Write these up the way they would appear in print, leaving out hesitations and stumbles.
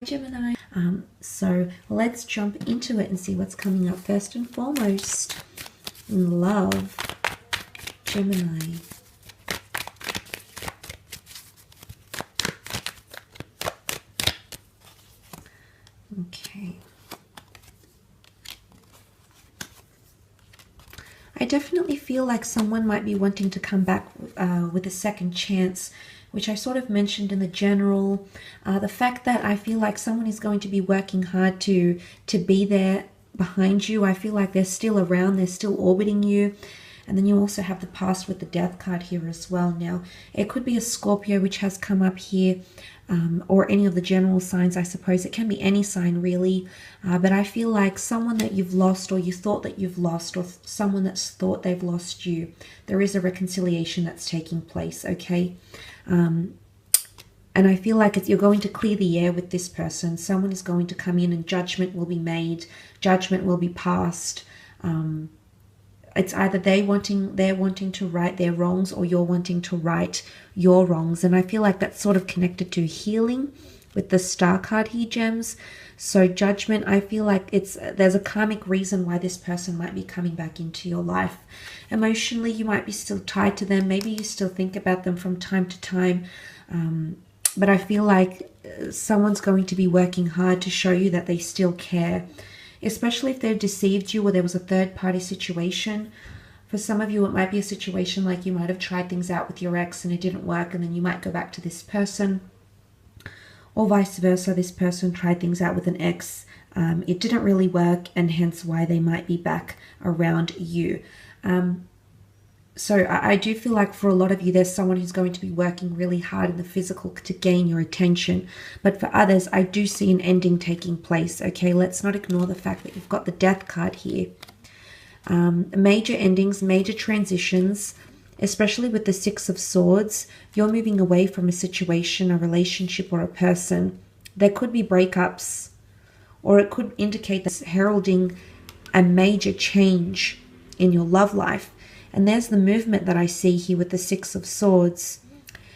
Gemini. So let's jump into it and see what's coming up. First and foremost, in love, Gemini. Okay. I definitely feel like someone might be wanting to come back with a second chance, which I sort of mentioned in the general. The fact that I feel like someone is going to be working hard to be there behind you. I feel like they're still around, they're still orbiting you. And then you also have the past with the death card here as well. Now, it could be a Scorpio, which has come up here, or any of the general signs, I suppose. It can be any sign, really. But I feel like someone that you've lost, or you thought that you've lost, or someone that's thought they've lost you, there is a reconciliation that's taking place, okay? And I feel like you're going to clear the air with this person. Someone is going to come in and judgment will be made. Judgment will be passed. It's either they're wanting to right their wrongs, or you're wanting to right your wrongs. And I feel like that's sort of connected to healing with the star card here, gems. So judgment, I feel like there's a karmic reason why this person might be coming back into your life. Emotionally, you might be still tied to them. Maybe you still think about them from time to time. But I feel like someone's going to be working hard to show you that they still care. Especially if they've deceived you, or there was a third-party situation. For some of you, it might be a situation like you might have tried things out with your ex and it didn't work, and then you might go back to this person. Or vice versa, this person tried things out with an ex, it didn't really work, and hence why they might be back around you. So I do feel like for a lot of you, there's someone who's going to be working really hard in the physical to gain your attention. But for others, I do see an ending taking place. Okay, let's not ignore the fact that you've got the death card here. Major endings, major transitions, especially with the Six of Swords. You're moving away from a situation, a relationship, or a person. There could be breakups, or it could indicate that's heralding a major change in your love life. And there's the movement that I see here with the Six of Swords.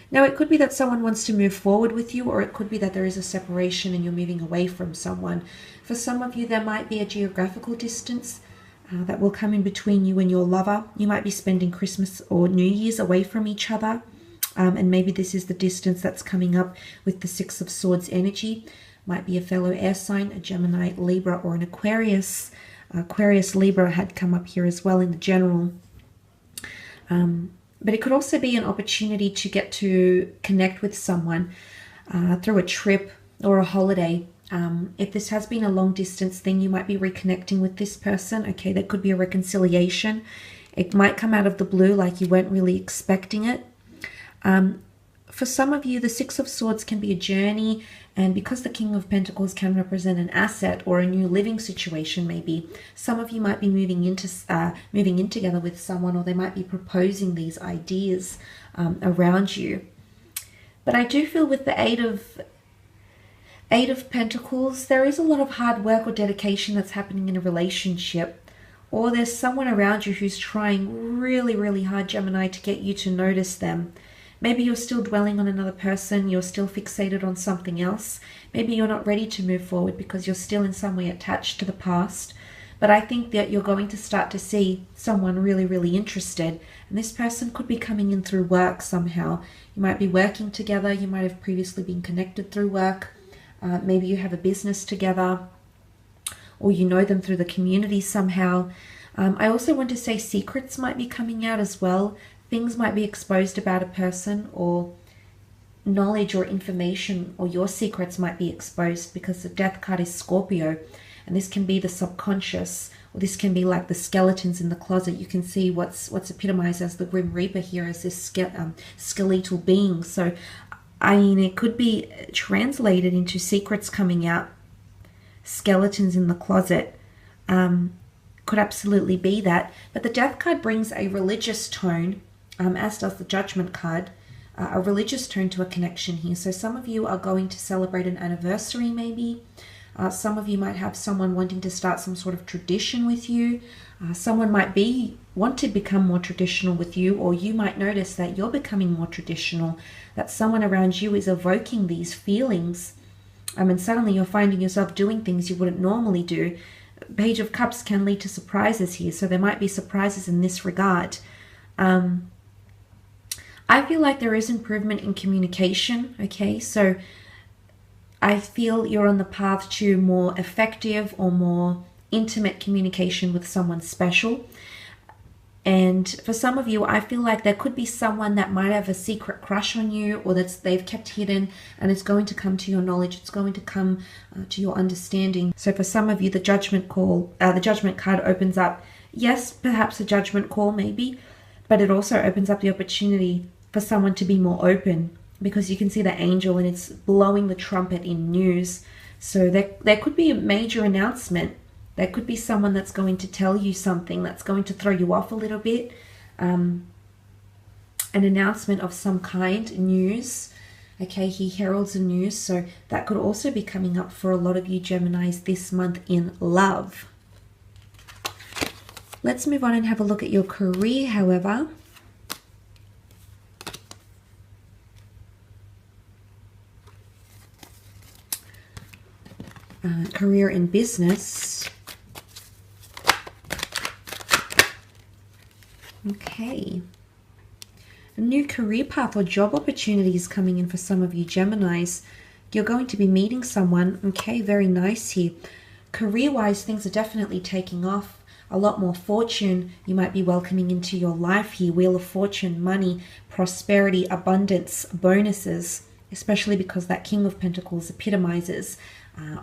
Now, it could be that someone wants to move forward with you, or it could be that there is a separation and you're moving away from someone. For some of you, there might be a geographical distance that will come in between you and your lover. You might be spending Christmas or New Year's away from each other. And maybe this is the distance that's coming up with the Six of Swords energy. Might be a fellow air sign, a Gemini, Libra, or an Aquarius. Aquarius, Libra had come up here as well in the general. But it could also be an opportunity to get to connect with someone through a trip or a holiday. If this has been a long distance thing, you might be reconnecting with this person. Okay, there could be a reconciliation. It might come out of the blue, like you weren't really expecting it. For some of you, the Six of Swords can be a journey, and because the King of Pentacles can represent an asset or a new living situation, maybe some of you might be moving in together with someone, or they might be proposing these ideas around you. But I do feel with the Eight of Pentacles, there is a lot of hard work or dedication that's happening in a relationship, or there's someone around you who's trying really, really hard, Gemini, to get you to notice them. Maybe you're still dwelling on another person, you're still fixated on something else. Maybe you're not ready to move forward because you're still in some way attached to the past. But I think that you're going to start to see someone really, really interested. And this person could be coming in through work somehow. You might be working together, you might have previously been connected through work. Maybe you have a business together, or you know them through the community somehow. I also want to say secrets might be coming out as well. Things might be exposed about a person, or knowledge or information or your secrets might be exposed, because the death card is Scorpio, and this can be the subconscious, or this can be like the skeletons in the closet. You can see what's epitomized as the Grim Reaper here as this skeletal being. So I mean, it could be translated into secrets coming out, skeletons in the closet. Could absolutely be that. But the death card brings a religious tone, as does the Judgment card, a religious tone to a connection here. So some of you are going to celebrate an anniversary maybe. Some of you might have someone wanting to start some sort of tradition with you. Someone might want to become more traditional with you, or you might notice that you're becoming more traditional, that someone around you is evoking these feelings And suddenly you're finding yourself doing things you wouldn't normally do. Page of Cups can lead to surprises here, so there might be surprises in this regard. I feel like there is improvement in communication, okay? So I feel you're on the path to more effective or more intimate communication with someone special. And for some of you, I feel like there could be someone that might have a secret crush on you, or they've kept hidden, and it's going to come to your knowledge. It's going to come to your understanding. So for some of you, the judgment card opens up, yes, perhaps a judgment call maybe, but it also opens up the opportunity for someone to be more open, because you can see the angel and it's blowing the trumpet in news. So there could be a major announcement. There could be someone that's going to tell you something that's going to throw you off a little bit. An announcement of some kind, news. Okay, he heralds the news. So that could also be coming up for a lot of you Geminis this month in love. Let's move on and have a look at your career, however. Career and business. Okay. A new career path or job opportunities coming in for some of you Geminis. You're going to be meeting someone. Okay, very nice here. Career-wise, things are definitely taking off. A lot more fortune you might be welcoming into your life here. Wheel of Fortune, money, prosperity, abundance, bonuses, especially because that King of Pentacles epitomizes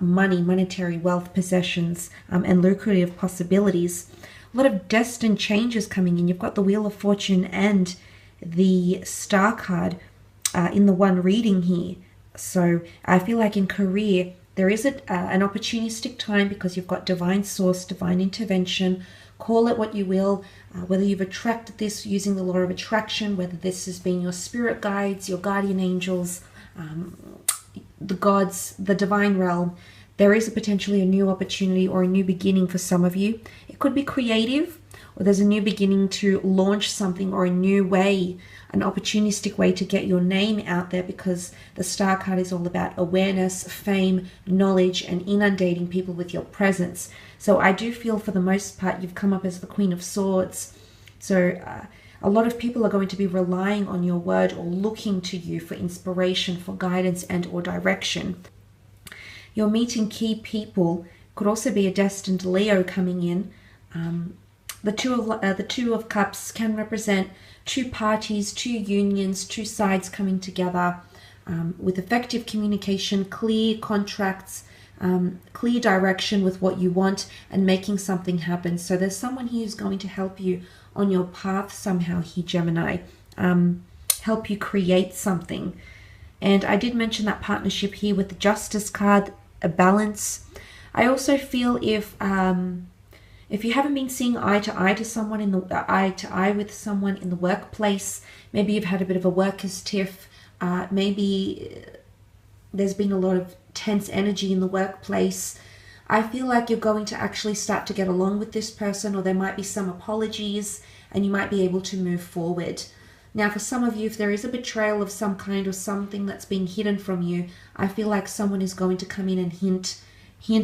money, monetary wealth, possessions, and lucrative possibilities. A lot of destined changes coming in. You've got the Wheel of Fortune and the Star card in the one reading here. So I feel like in career, there is an opportunistic time because you've got divine source, divine intervention. Call it what you will, whether you've attracted this using the law of attraction, whether this has been your spirit guides, your guardian angels, the gods, the divine realm. There is potentially a new opportunity or a new beginning for some of you. It could be creative, or there's a new beginning to launch something, or a new way, an opportunistic way to get your name out there, because the Star card is all about awareness, fame, knowledge, and inundating people with your presence. So I do feel for the most part you've come up as the Queen of Swords. So a lot of people are going to be relying on your word or looking to you for inspiration, for guidance, and or direction. You're meeting key people. Could also be a destined Leo coming in. The Two of Cups can represent two parties, two unions, two sides coming together with effective communication, clear contracts, clear direction with what you want, and making something happen. So there's someone here who's going to help you on your path somehow here, Gemini. Help you create something. And I did mention that partnership here with the Justice card, a balance. I also feel if you haven't been seeing eye to eye with someone in the workplace, maybe you've had a bit of a workers' tiff, maybe there's been a lot of tense energy in the workplace. I feel like you're going to actually start to get along with this person, or there might be some apologies and you might be able to move forward. Now, for some of you, if there is a betrayal of some kind or something that's being hidden from you, I feel like someone is going to come in and hint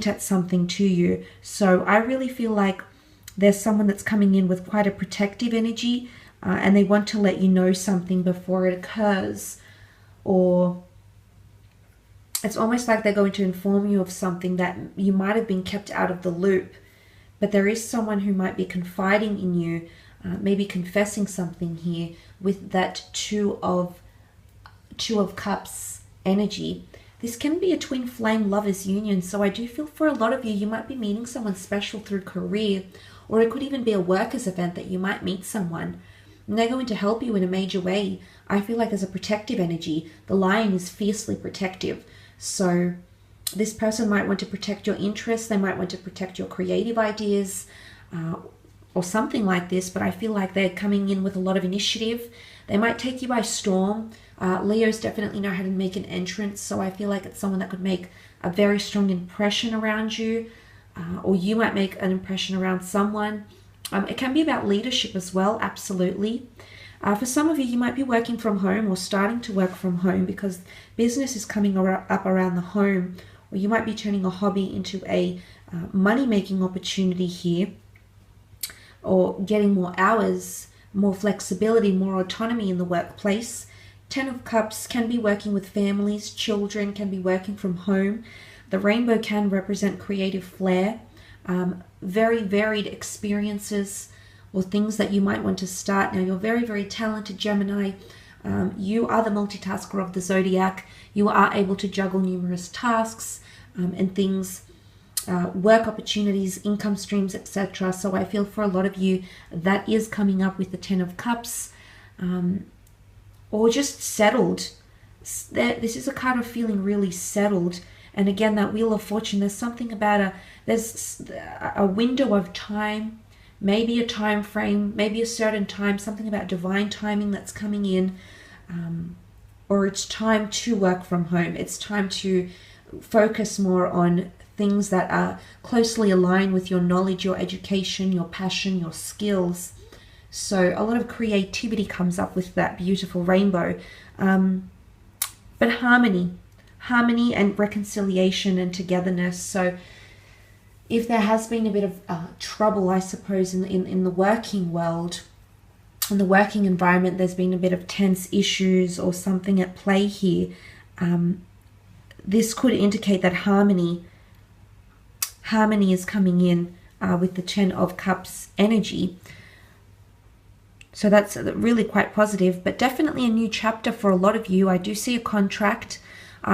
at something to you. So I really feel like there's someone that's coming in with quite a protective energy, and they want to let you know something before it occurs, or it's almost like they're going to inform you of something that you might have been kept out of the loop. But there is someone who might be confiding in you, maybe confessing something here with that Two of Cups energy. This can be a twin flame lovers union. So I do feel for a lot of you, you might be meeting someone special through career, or it could even be a workers event that you might meet someone and they're going to help you in a major way. I feel like there's a protective energy. The Lion is fiercely protective. So this person might want to protect your interests. They might want to protect your creative ideas, or something like this, but I feel like they're coming in with a lot of initiative. They might take you by storm. Leos definitely know how to make an entrance, so I feel like it's someone that could make a very strong impression around you, or you might make an impression around someone. It can be about leadership as well, absolutely. For some of you, you might be working from home or starting to work from home, because business is coming up around the home or you might be turning a hobby into a money-making opportunity here, or getting more hours, more flexibility, more autonomy in the workplace. 10 of Cups can be working with families, children, can be working from home. The rainbow can represent creative flair, very varied experiences or things that you might want to start. Now, you're very, very talented, Gemini. You are the multitasker of the zodiac. You are able to juggle numerous tasks and things, work opportunities, income streams, etc. So I feel for a lot of you that is coming up with the 10 of Cups, or just settled. This is a card of feeling really settled. And again, that Wheel of Fortune, there's something about there's a window of time, maybe a time frame, maybe a certain time, something about divine timing that's coming in, or it's time to work from home. It's time to focus more on things that are closely aligned with your knowledge, your education, your passion, your skills. So a lot of creativity comes up with that beautiful rainbow. But harmony and reconciliation and togetherness. So if there has been a bit of trouble, I suppose, in the working world, in the working environment, there's been a bit of tense issues or something at play here. This could indicate that harmony is coming in with the 10 of Cups energy. So that's really quite positive, but definitely a new chapter for a lot of you. I do see a contract.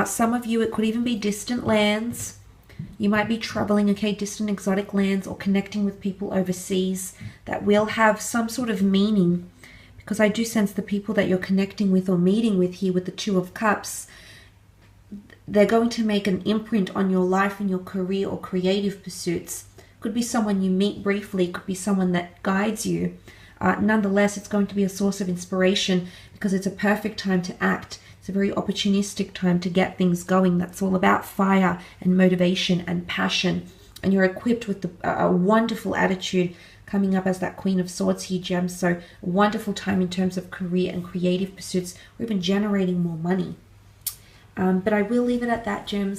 Some of you, it could even be distant lands. You might be traveling, okay, distant exotic lands, or connecting with people overseas that will have some sort of meaning, because I do sense the people that you're connecting with or meeting with here with the 2 of Cups, they're going to make an imprint on your life and your career or creative pursuits. Could be someone you meet briefly, could be someone that guides you. Nonetheless, it's going to be a source of inspiration because it's a perfect time to act. It's a very opportunistic time to get things going. That's all about fire and motivation and passion. And you're equipped with a wonderful attitude coming up as that Queen of Swords here, Gems. So a wonderful time in terms of career and creative pursuits, or even generating more money. But I will leave it at that, Gems.